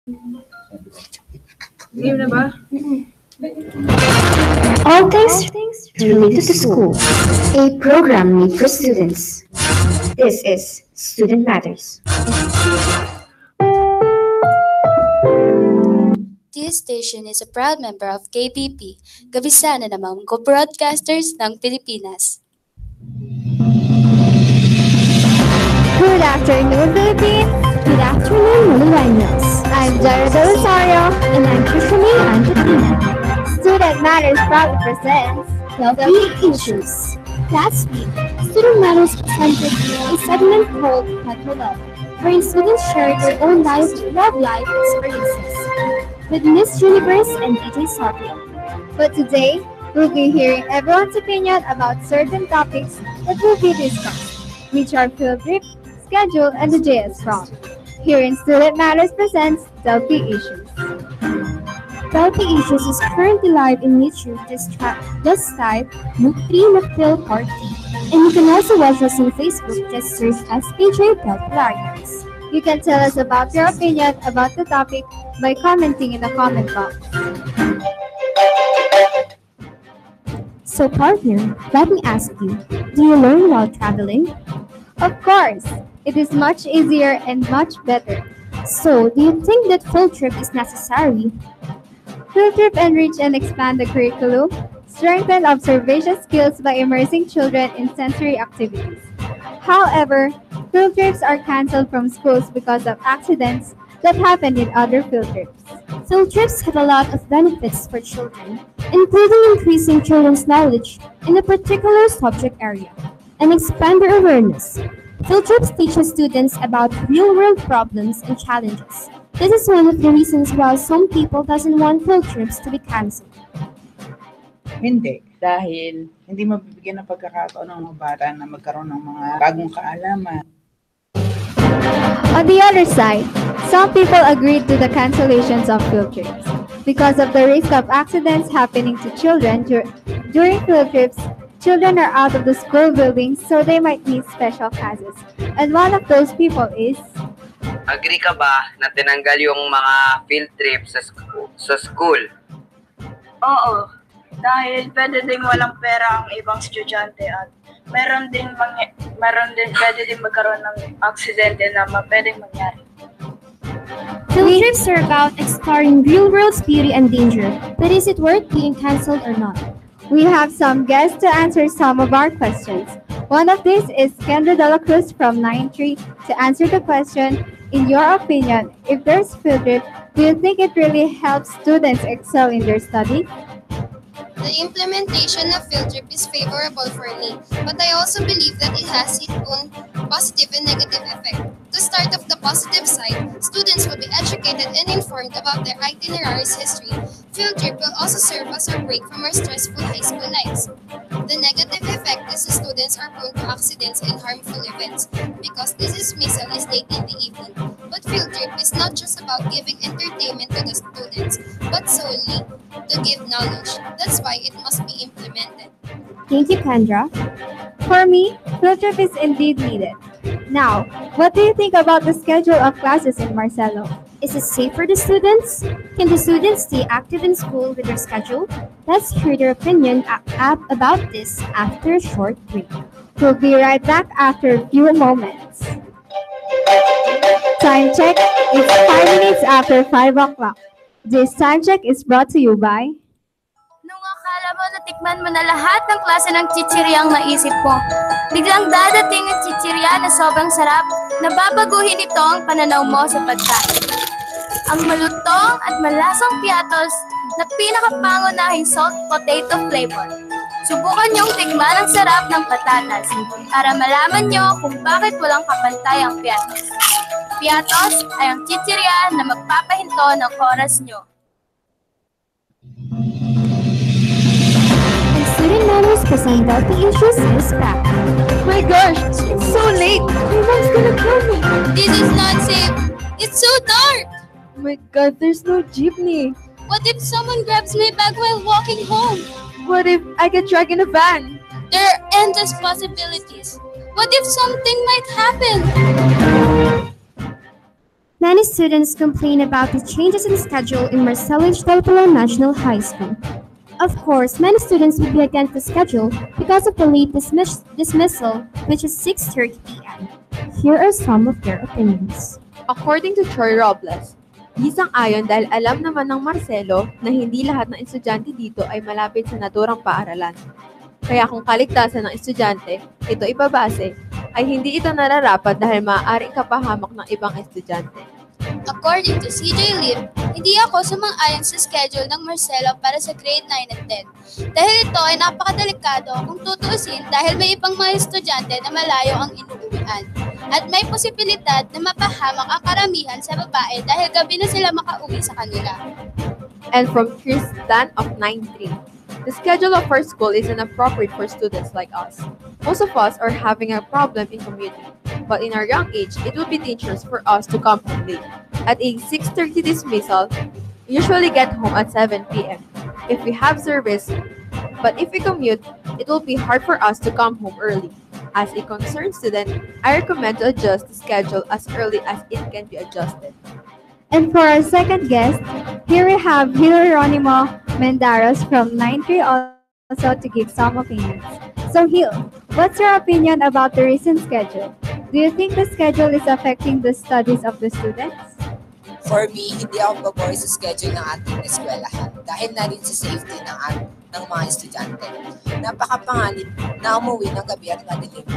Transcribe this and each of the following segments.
Game na ba? All things related to school. A program made for students. This is Student Matters. This station is a proud member of KBP, kabisa na namang Broadcasters ng Pilipinas. Good afternoon, Philippines. Good afternoon, millennials. I'm Jared Rosario, And I'm Tiffany Angelina. Student Matters proudly presents Healthy Issues. Last week, Student Matters presented a segment called Mental Love, wherein students share their own love life experiences with Miss Universe and DJ Sophia. But today, we'll be hearing everyone's opinion about certain topics that will be discussed, which are field trip, schedule, and the JS prom. Here in Student Matters presents Healthy Issues. Healthy Issues is currently live in YouTube. Just type Nakpil Part 3. And you can also watch us on Facebook. Just search SPJ Pelpilarians. You can tell us about your opinion about the topic by commenting in the comment box. So partner, let me ask you, do you learn while traveling? Of course, it is much easier and much better. So, do you think that field trip is necessary? Field trip enrich and expand the curriculum, strengthen observation skills by immersing children in sensory activities. However, field trips are cancelled from schools because of accidents that happened in other field trips. Field trips have a lot of benefits for children, including increasing children's knowledge in a particular subject area and expand their awareness. Field trips teach students about real-world problems and challenges. This is one of the reasons why some people doesn't want field trips to be cancelled. Hindi. Dahil hindi mabibigyan ng pagkakataon ng mga bata na magkaroon ng mga bagong kaalaman. On the other side, some people agreed to the cancellations of field trips. Because of the risk of accidents happening to children during field trips, children are out of the school buildings, so they might need special classes. And one of those people is... Agree ka ba na tinanggal yung mga field trips sa school? Oo, dahil pwede din walang pera ang ibang estudyante at meron din pwede din magkaroon ng aksidente na pwedeng mangyari. Field trips are about exploring real-world beauty and danger, but is it worth being cancelled or not? We have some guests to answer some of our questions. One of these is Kendra Dela Cruz from 9-3 to answer the question, in your opinion, if there's field trip, do you think it really helps students excel in their study? The implementation of field trip is favorable for me, but I also believe that it has its own positive and negative effect. To start off the positive side, students will be educated and informed about their itinerary's history. Field trip will also serve as a break from our stressful high school lives. The negative effect is the students are prone to accidents and harmful events because this dismissal is late in the evening. But field trip is not just about giving entertainment to the students, but solely to give knowledge. That's why it must be implemented. Thank you, Kendra. For me, field trip is indeed needed. Now, what do you think about the schedule of classes in Marcelo? Is it safe for the students? Can the students stay active in school with their schedule? Let's hear their opinion about this after a short break. We'll be right back after a few moments. Time check, it's 5 minutes after 5 o'clock. This time check is brought to you by... Nung akala mo natikman mo na lahat ng klase ng chichiryang maisip mo, biglang dadating ang chichirya na sobrang sarap na babaguhin ito ang pananaw mo sa pagkain. Ang malutong at malasang piatos na pinakapangunahing salt potato flavor. Subukan niyong tikman ang sarap ng patatas para malaman niyo kung bakit walang kapantay ang piatos. Piatos ay ang chichirya na magpapahinto ng oras niyo. Student Matters present Healthy Issues is back. My gosh, it's so late. My mom's gonna kill me. This is not safe. It's so dark. Oh my god, there's no jeepney. What if someone grabs my bag while walking home? What if I get dragged in a van? There are endless possibilities. What if something might happen? Many students complain about the changes in schedule in Marcelo H. National High School. Of course, many students would be against the schedule because of the late dismissal, which is 6:30 p.m. Here are some of their opinions. According to Troy Robles, di sang-ayon dahil alam naman ng Marcelo na hindi lahat ng estudyante dito ay malapit sa naturang paaralan. Kaya kung kaligtasan ng estudyante, ito ibabase, ay hindi ito nararapat dahil maaaring kapahamak ng ibang estudyante. According to CJ Lim, hindi ako sumang-ayon sa schedule ng Marcelo para sa grade 9 at 10. Dahil ito ay napakadelikado kung tutuusin dahil may ibang mga estudyante na malayo ang inuuwian. At may posibilidad na mapahamak ang karamihan sa babae dahil gabi na sila makauwi sa kanila. And from Tristan of 9-3, the schedule of our school is inappropriate for students like us. Most of us are having a problem in commuting, but in our young age, it would be dangerous for us to come home late. At a 6:30 dismissal, we usually get home at 7 p.m. if we have service, but if we commute, it will be hard for us to come home early. As a concerned student, I recommend to adjust the schedule as early as it can be adjusted. And for our second guest, here we have Hieronimo Mendaros from 9-3 also to give some opinions. So Hil, what's your opinion about the recent schedule? Do you think the schedule is affecting the studies of the students? For me, hindi ako pabor sa schedule ng ating eskwelahan dahil na rin sa safety ng mga estudyante. Napakapanganib na umuwi ng gabi at madilim,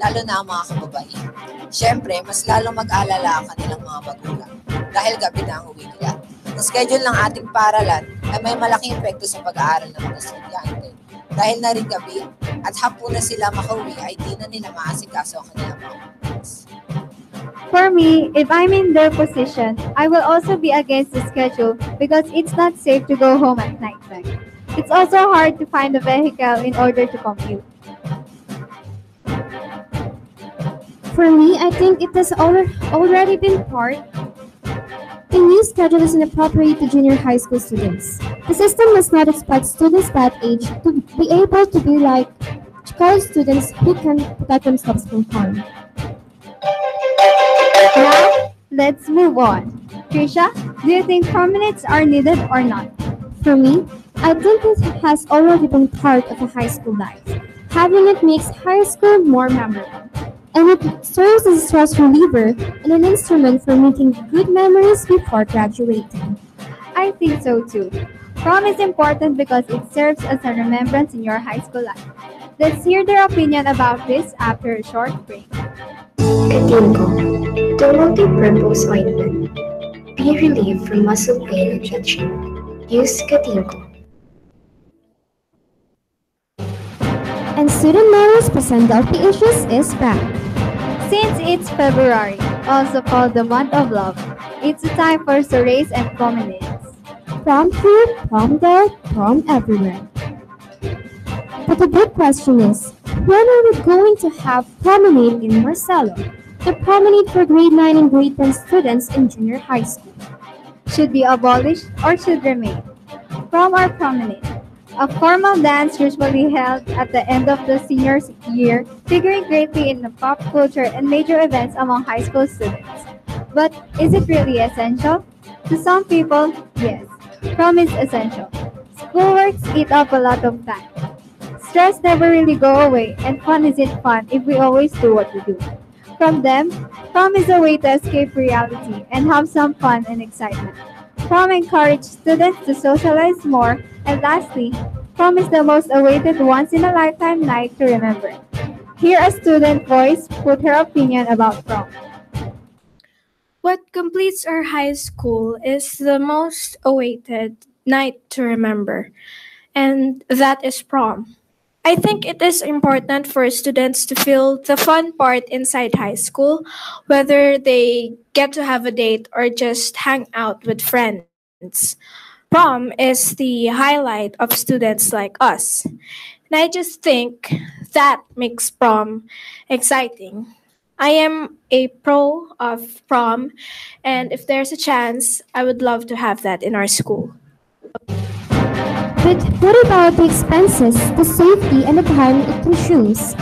lalo na ang mga kababaihan. Siyempre, mas lalong mag-alala ang kanilang mga magulang dahil gabi na ang uwi nila. Ang schedule ng ating paaralan ay may malaking epekto sa pag-aaral ng mga estudyante. Dahil na rin gabi at hapon na sila makauwi ay di na nila maasikaso ang kanilang mga parents. For me, if I'm in their position, I will also be against the schedule because it's not safe to go home at night time. It's also hard to find a vehicle in order to commute. For me, I think it has already been part. The new schedule is inappropriate to junior high school students. The system must not expect students that age to be able to be like college students who can protect themselves from harm. Now, let's move on. Trisha, do you think promenades are needed or not? For me, I think it has already been part of a high school life. Having it makes high school more memorable, and it serves as a stress reliever and an instrument for making good memories before graduating. I think so too. Prom is important because it serves as a remembrance in your high school life. Let's hear their opinion about this after a short break. Katinko, the multi-purpose ointment. Be relieved from muscle pain and tension. Use Katinko. And Student Mayor's Present-Delphi Issues is back. Since it's February, also called the month of love, it's a time for soirees and promenades. Prom here, prom there, prom everywhere. But the big question is, when are we going to have promenade in Marcelo? The promenade for grade 9 and grade 10 students in junior high school. Should be abolished or should remain? Prom or promenade? A formal dance usually held at the end of the senior year, figuring greatly in the pop culture and major events among high school students. But is it really essential? To some people, yes. Prom is essential. Schoolworks eat up a lot of time. Stress never really go away, and fun isn't fun if we always do what we do. From them, prom is a way to escape reality and have some fun and excitement. Prom encourages students to socialize more, and lastly, prom is the most awaited once-in-a-lifetime night to remember. Hear a student voice put her opinion about prom. What completes our high school is the most awaited night to remember, and that is prom. I think it is important for students to feel the fun part inside high school, whether they get to have a date or just hang out with friends. Prom is the highlight of students like us. And I just think that makes prom exciting. I am a pro of prom, and if there's a chance, I would love to have that in our school. But what about the expenses, the safety, and the time it consumes?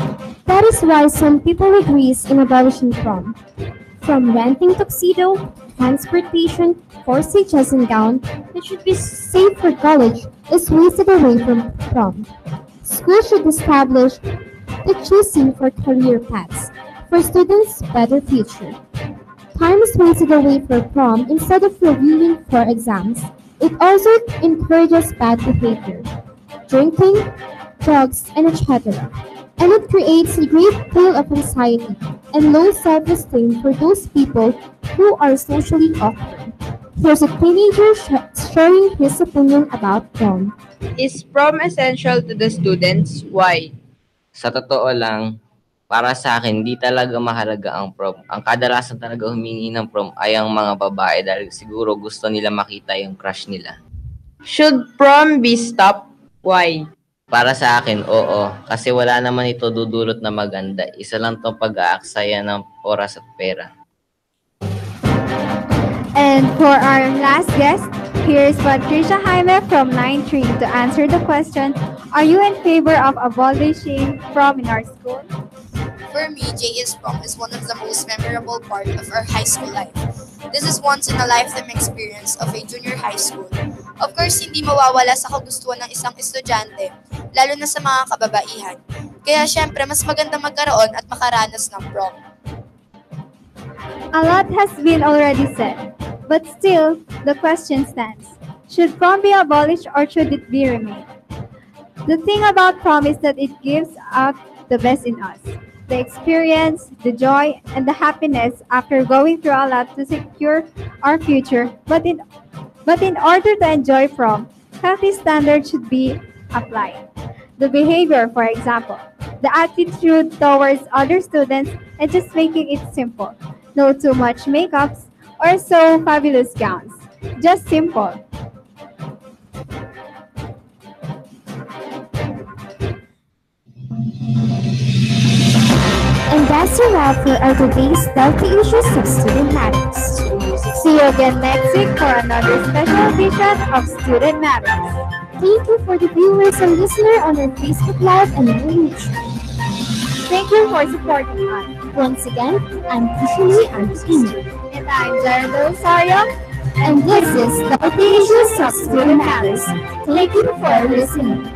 That is why some people agrees in abolishing prom. From renting tuxedo, transportation, corsages and gown that should be safe for college is wasted away from prom. Schools should establish the choosing for career paths for students' better future. Time is wasted away for prom instead of reviewing for exams. It also encourages bad behavior, drinking, drugs, and etc. And it creates a great deal of anxiety and low self-esteem for those people who are socially awkward. Here's a teenager sharing his opinion about prom. Is prom essential to the students? Why? Sa totoo lang, para sa akin, di talaga mahalaga ang prom. Ang kadalasan talaga humingi ng prom ay ang mga babae dahil siguro gusto nila makita yung crush nila. Should prom be stopped? Why? Para sa akin, oo. Kasi wala naman ito dudulot na maganda. Isa lang itong pag-aaksaya ng oras at pera. And for our last guest, here's Patricia Jaime from 9-3 to answer the question, are you in favor of abolishing prom in our school? For me, JS prom is one of the most memorable part of our high school life. This is once in a lifetime experience of a junior high school. Of course, hindi mawawala sa kagustuhan ng isang estudyante, lalo na sa mga kababaihan. Kaya syempre, mas maganda magkaroon at makaranas ng prom. A lot has been already said, but still, the question stands. Should prom be abolished or should it be remain? The thing about prom is that it gives out the best in us. The experience, the joy, and the happiness after going through a lot to secure our future. But in order to enjoy prom, healthy standards should be applied. The behavior, for example, the attitude towards other students, and just making it simple. No too much makeups or so fabulous gowns. Just simple. And that's a wrap for our today's Healthy Issues of Student Matters. See you again next week for another special edition of Student Matters. Thank you for the viewers and listeners on our Facebook Live and YouTube. Thank you for supporting us. Once again, I'm Kishuli Antino. And I'm Gerald Rosario. And this is the Healthy Issues of Student Matters. Thank you for listening.